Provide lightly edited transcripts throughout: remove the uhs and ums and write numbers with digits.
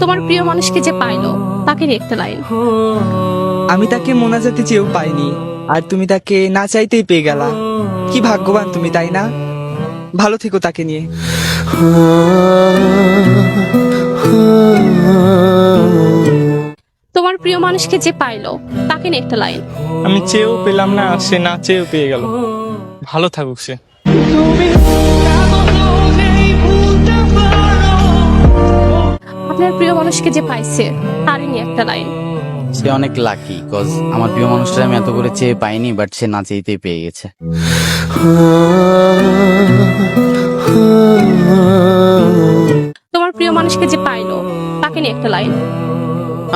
তোমার প্রিয় মানুষকে যে পাইলো তাকে নিয়ে একটা লাইন। আমি তাকে মোনাজাতে চেয়েও পাইনি, আর তুমি তাকে না চাইতেই পেয়ে গেলা। কি ভাগ্যবান তুমি, তাই না? ভালো থেকো তাকে নিয়ে। তোমার প্রিয় মানুষকে যে পাইলো তাকে নিয়ে একটা লাইন। আমি চেয়েও পেলাম না, সে না চেয়েও পেয়ে গেল। ভালো থাকুক সে। আপনার প্রিয় মানুষকে যে পাইছে তারই নিয়ে একটা লাইন। সে অনেক লাকি, কজ আমার প্রিয় মানুষটা আমি এত করে চেয়ে পাইনি, বাট সে না চেয়েতেই পেয়ে গেছে। তোমার প্রিয় মানুষকে যে পাইলো তাকে নিয়ে একটা লাইন।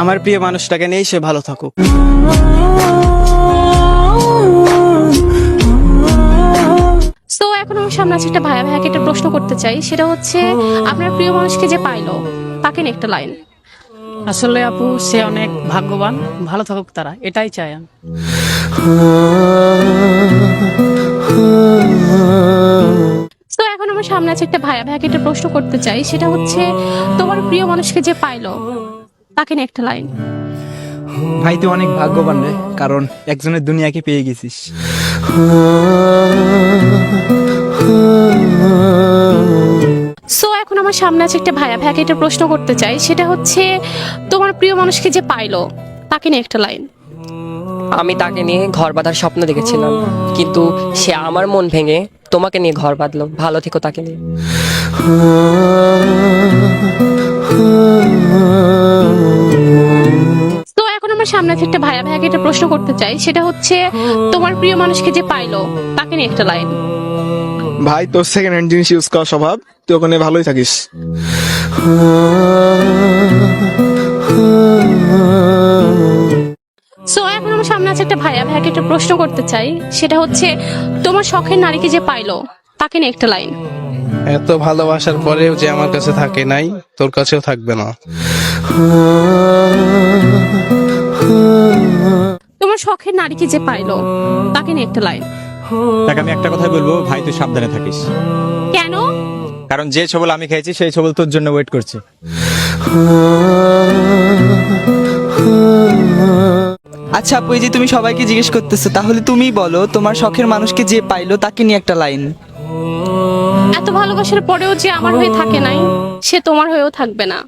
আমার প্রিয় মানুষটাকে নিয়েই সে ভালো থাকুক। তো এখন আমার সামনে আছে একটা ভাইয়া ভাইয়াকে একটা প্রশ্ন করতে চাই, সেটা হচ্ছে আপনার প্রিয় মানুষকে যে পাইলো তাকে নিয়ে একটা লাইন। আসলে আপু সে অনেক ভাগ্যবান, ভালো থাকুক তারা, এটাই চাই আমি। তো এখন আমার সামনে আছে একটা ভাইয়া ভাইয়াকে একটা প্রশ্ন করতে চাই, সেটা হচ্ছে তোমার প্রিয় মানুষকে যে পাইলো তাকে নিয়ে একটা লাইন। ভাই তুই অনেক ভাগ্যবান রে, কারণ একজনের দুনিয়াকে পেয়ে গেছিস। সো এখন আমার সামনে আছে একটা ভাইয়া ভাইয়াকে একটা প্রশ্ন করতে চাই, সেটা হচ্ছে তোমার প্রিয় মানুষকে যে পাইলো তাকে নিয়ে একটা লাইন। আমি তাকে নিয়ে ঘর বাঁধার স্বপ্ন দেখেছিলাম, কিন্তু সে আমার মন ভেঙে তোমাকে নিয়ে ঘর বাঁধলো। ভালো থেকো তাকে নিয়ে। তো এখন আমার সামনে আছে একটা ভাইয়া ভাইয়াকে একটা প্রশ্ন করতে চাই, সেটা হচ্ছে তোমার প্রিয় মানুষকে যে পাইলো তাকে নিয়ে একটা লাইন। ভাই তোর সেকেন্ড হ্যান্ড জিনিস ইউজ করার স্বভাব, তুই ওখানে ভালোই থাকিস। সো এখন আমার সামনে আছে একটা ভাইয়া ভাইয়াকে একটা প্রশ্ন করতে চাই, সেটা হচ্ছে তোমার শখের নারীকে যে পাইলো তাকে নিয়ে একটা লাইন। এত ভালোবাসার পরেও যে আমার কাছে থাকে নাই, তোর কাছেও থাকবে না। তোমার শখের নারীকে যে পাইলো তাকে নিয়ে একটা লাইন। তাকে আমি একটা কথাই বলবো, ভাই তুই সাবধানে থাকিস, কেন? কারণ যে ছবল আমি খেয়েছি সেই ছবল তোর জন্য ওয়েট করছে। আচ্ছা আপু, এই যে তুমি সবাইকে জিজ্ঞেস করতেছো, তাহলে তুমিই বলো তোমার শখের মানুষকে যে পাইলো তাকে নিয়ে একটা লাইন। এত ভালোবাসার পরেও যে আমার হয়ে থাকে নাই, সে তোমার হয়েও থাকবে না।